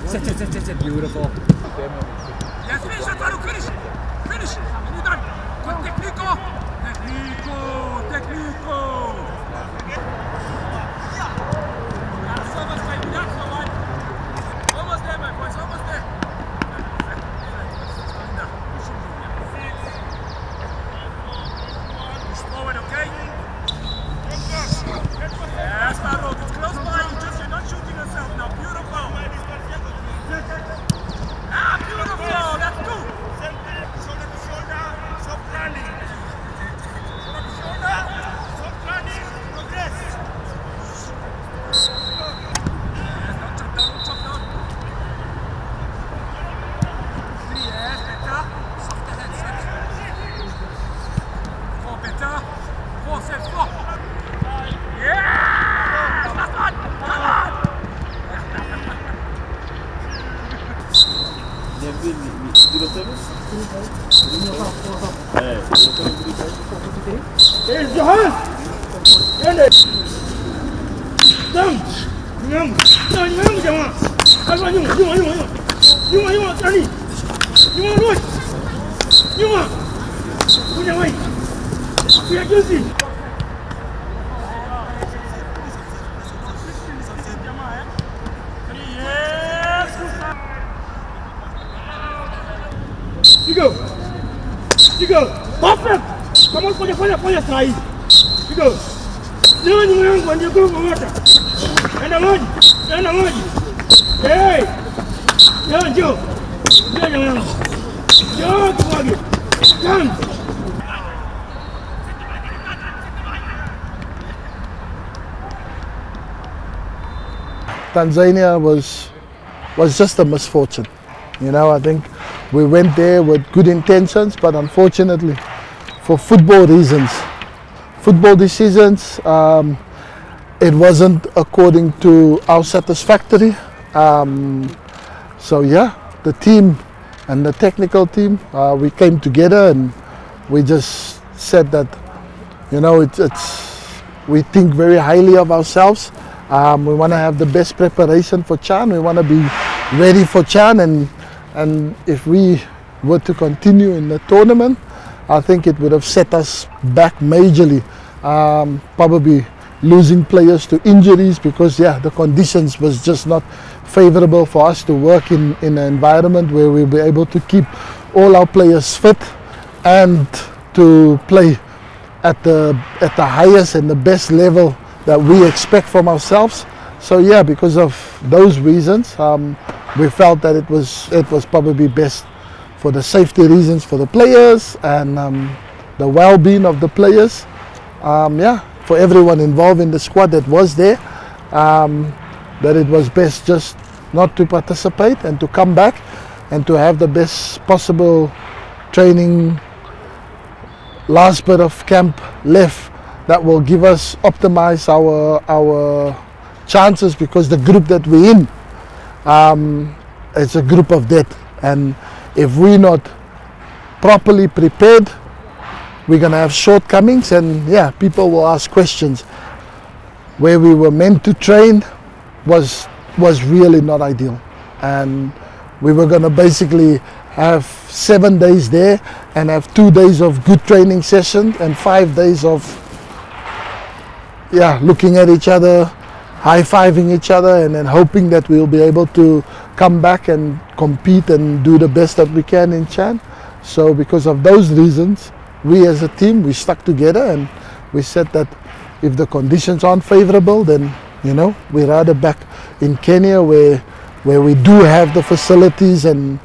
Sit. Beautiful. Yes, finish, Ataru, finish. Finish. And you're done. Good technico. Almost there, my boys. Almost there. Push forward, okay? Yes, Faro. It's close by. You're not shooting yourself now. Beautiful. Beautiful. That's two. Shoulder to shoulder. Soft running. Shoulder to shoulder. Soft running. Progress. Yes, don't chop down. Three, yes, better. Softer head, set. Four, better. Four, set, four. Yeah! Last one. Come on. You go. Perfect. Come on, fire strike. You go. You when you go for water. And I'm on. Hey. Joe. Come. Tanzania was just a misfortune. You know, I think we went there with good intentions, but unfortunately, for football decisions, it wasn't according to our satisfactory. So yeah, the team and the technical team, we came together and we just said that, you know, we think very highly of ourselves. We want to have the best preparation for CHAN. We want to be ready for CHAN, and if we were to continue in the tournament, I think it would have set us back majorly. Probably losing players to injuries because the conditions was just not favorable for us to work in an environment where we'll be able to keep all our players fit and to play at the highest and the best level that we expect from ourselves. So yeah, because of those reasons, we felt that it was probably best for the safety reasons for the players and the well-being of the players. For everyone involved in the squad that was there, that it was best just not to participate and to come back and to have the best possible training last bit of camp left that will give us optimize our chances, because the group that we're in, it's a group of death, and if we're not properly prepared, we're gonna have shortcomings, and people will ask questions. Where we were meant to train was really not ideal, and we were gonna basically have 7 days there and have 2 days of good training session and 5 days of looking at each other, high-fiving each other, and then hoping that we'll be able to come back and compete and do the best that we can in CHAN. So because of those reasons, we as a team, we stuck together and we said that if the conditions aren't favorable, then we're rather back in Kenya where we do have the facilities and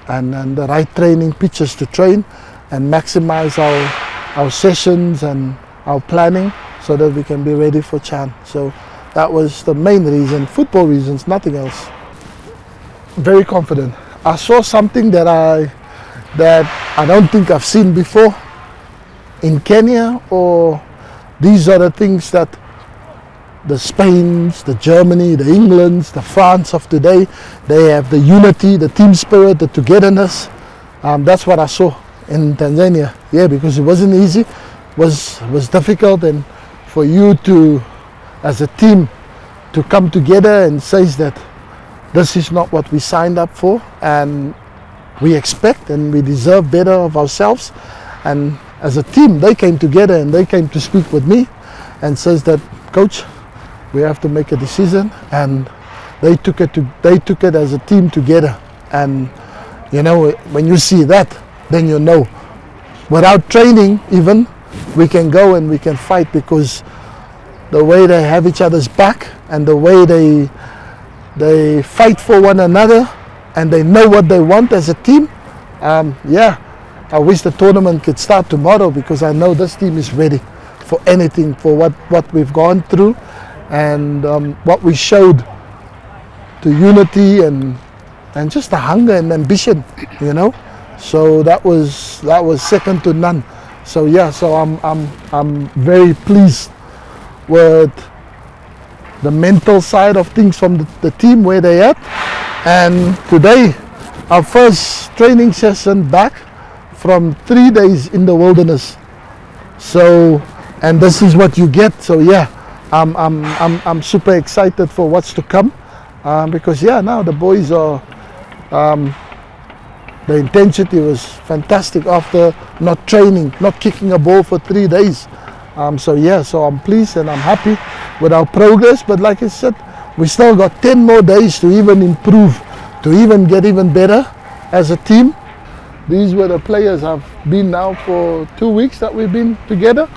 the right training pitches to train and maximize our sessions and our planning so that we can be ready for CHAN. So that was the main reason, football reasons, nothing else. Very confident. I saw something that I don't think I've seen before in Kenya, or these are the things that the Spains, the Germany, the Englands, the France of today, they have the unity, the team spirit, the togetherness. That's what I saw in Tanzania. Because it wasn't easy, was difficult, and for you to, as a team, to come together and say that this is not what we signed up for, and we expect and we deserve better of ourselves. And as a team, they came together and they came to speak with me and says that, coach, we have to make a decision, and they took it as a team together. And you know, when you see that, then you know, without training even, we can go and we can fight, because the way they have each other's back and the way they fight for one another and they know what they want as a team. Yeah, I wish the tournament could start tomorrow, because I know this team is ready for anything, for what we've gone through and what we showed to unity and just the hunger and ambition, you know. So that was second to none. So yeah, so I'm very pleased with the mental side of things from the team, where they at. And today, our first training session back from 3 days in the wilderness. So, and this is what you get. So yeah, I'm super excited for what's to come, because yeah, now the boys are. The intensity was fantastic after not training, not kicking a ball for 3 days. So yeah, so I'm pleased and I'm happy with our progress. But like I said, we still got 10 more days to even improve, to even get even better as a team. These were the players I've been now for 2 weeks that we've been together.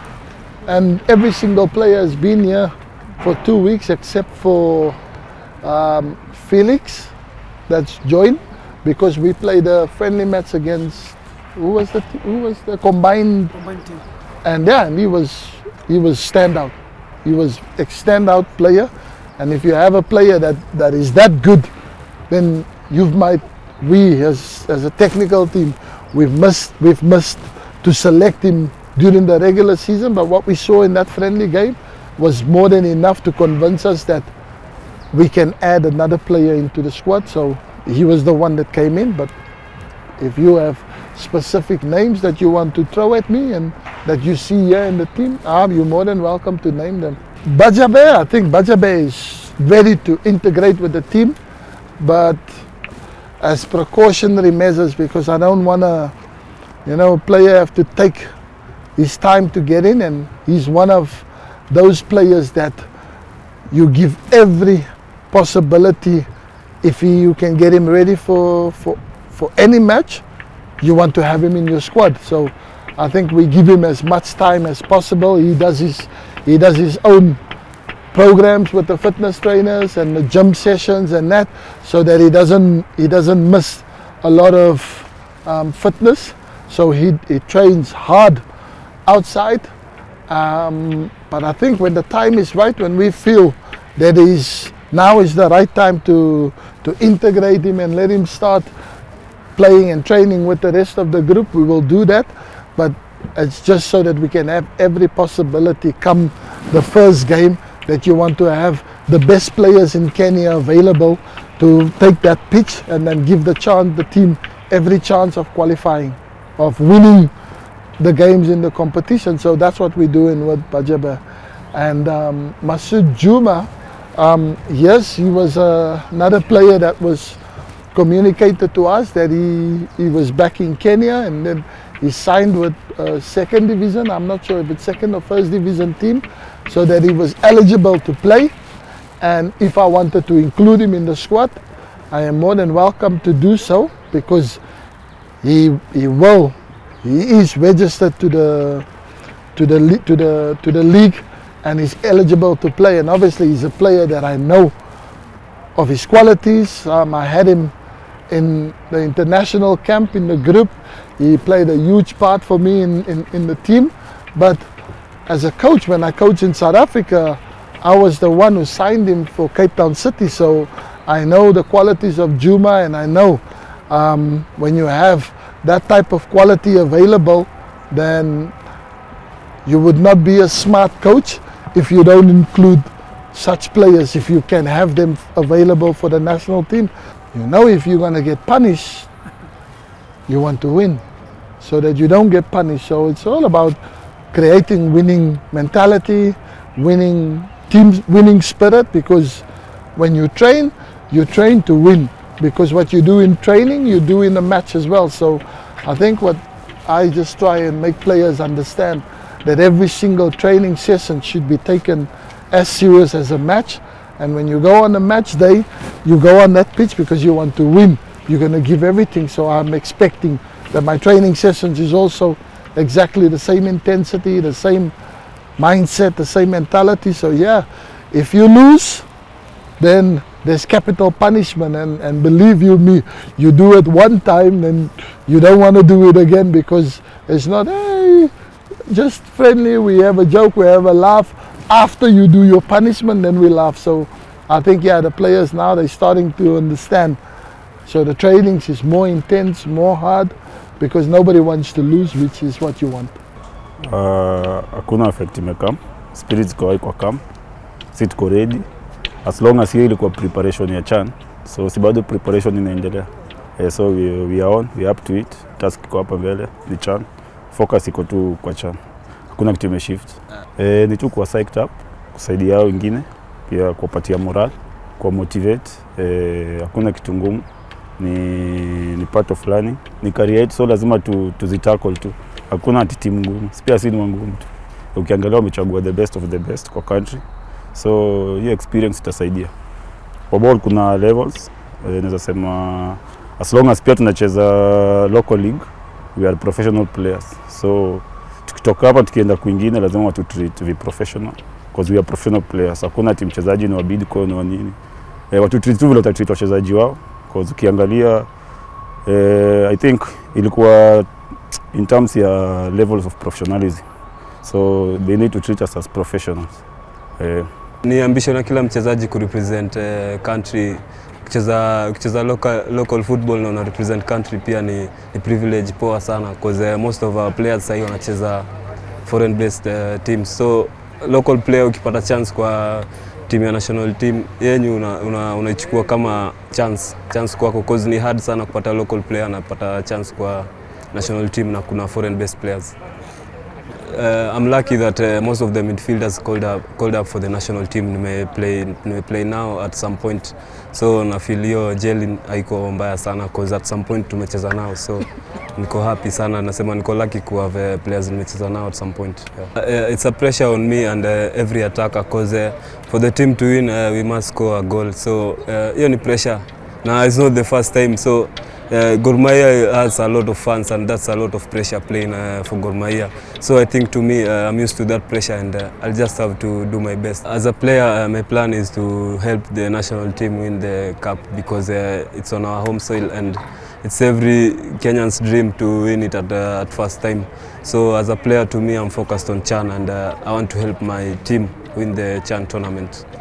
And every single player has been here for 2 weeks, except for Felix, that's joined, because we played a friendly match against who was the combined team, and yeah, and he was standout. He was a standout player, and if you have a player that is that good, then we as a technical team, we've missed to select him during the regular season. But what we saw in that friendly game was more than enough to convince us that we can add another player into the squad. So he was the one that came in. But if you have specific names that you want to throw at me and that you see here in the team, you're more than welcome to name them. Bajabe, I think Bajabe is ready to integrate with the team, but as precautionary measures, because I don't want to, a player have to take his time to get in, and he's one of those players that you give every possibility. If you can get him ready for any match, you want to have him in your squad. So I think we give him as much time as possible. He does his own programs with the fitness trainers and the gym sessions and that, so that he doesn't miss a lot of fitness. So he trains hard outside. But I think when the time is right, when we feel that now is the right time to integrate him and let him start playing and training with the rest of the group, we will do that. But it's just so that we can have every possibility come the first game, that you want to have the best players in Kenya available to take that pitch and then give the team every chance of qualifying, of winning the games in the competition. So that's what we're doing with Bajabe. And Masood Juma, yes, he was another player that was communicated to us that he was back in Kenya, and then he signed with second division. I'm not sure if it's second or first division team, so that he was eligible to play. And if I wanted to include him in the squad, I am more than welcome to do so, because he is registered to the league and is eligible to play. And obviously he's a player that I know of his qualities. I had him in the international camp in the group. He played a huge part for me in the team. But as a coach, when I coached in South Africa, I was the one who signed him for Cape Town City. So I know the qualities of Juma, and I know when you have that type of quality available, then you would not be a smart coach if you don't include such players, if you can have them available for the national team. If you're going to get punished, you want to win, so that you don't get punished. So it's all about creating winning mentality, winning team, winning spirit, because when you train, you train to win, because what you do in training, you do in the match as well. So I think what I just try and make players understand, that every single training session should be taken as serious as a match. And when you go on a match day, you go on that pitch because you want to win. You're going to give everything. So I'm expecting that my training sessions is also exactly the same intensity, the same mindset, the same mentality. So yeah, if you lose, then there's capital punishment, and believe you me, you do it one time, then you don't want to do it again, because it's not, hey, just friendly, we have a joke, we have a laugh. After you do your punishment, then we laugh. So I think, yeah, the players now, they're starting to understand. So the trainings is more intense, more hard, because nobody wants to lose, which is what you want. Hakuna effect imekam, spirits kwa kam, si tuko ready. As long as hiyo ilikuwa preparation ya CHAN, so si bado preparation inaendelea. So we are on, we are up to it. Task iko hapa mbele ni CHAN, focus iko tu kwa CHAN. Hakuna kitu imeshift. Ni tu kuwa psyched up, kusaidia hao wengine, pia kuwapatia moral, kwa motivate. Hakuna kitu ngumu, ni part of learning, ni career, so lazima tuzitackle tu. Hakuna ati timu ngumu, pia si ni ngumu tu. Ukiangalia wamechagua the best of the best kwa country, so hiyo experience itasaidia. Kwa ball kuna levels, naweza sema as long as pia tunacheza local league, we are professional players. So tukitoka hapa tukienda kwingine lazima watu treat we professional, because we are professional players. Hakuna timu mchezaji ni wabidi kwa ni nini. Watu treat tu vile treat wachezaji wao, because ukiangalia I think ilikuwa in terms ya levels of professionalism. So they need to treat us as professionals. Ni ambition ya kila mchezaji ku represent country. Kucheza local football na represent country pia ni privilege poa sana, because most of our players sasa wanacheza foreign based teams. So local player ukipata chance kwa team ya national team yenyu unaichukua kama chance kwako, because ni hard sana kupata local player na kupata chance kwa national team na kuna foreign based players. I'm lucky that most of the midfielders called up for the national team. Nime play now at some point, so na feel hiyo jelly haiko mbaya sana, because at some point tumecheza nao, so niko happy sana. Nasema niko lucky ku have players nimecheza nao at some point. Yeah. It's a pressure on me and every attacker, because for the team to win we must score a goal. So hiyo ni pressure. Now it's not the first time, so Gor Mahia has a lot of fans, and that's a lot of pressure playing for Gor Mahia. So I think to me, I'm used to that pressure, and I'll just have to do my best. As a player, my plan is to help the national team win the cup, because it's on our home soil, and it's every Kenyan's dream to win it at first time. So as a player, to me, I'm focused on CHAN, and I want to help my team win the CHAN tournament.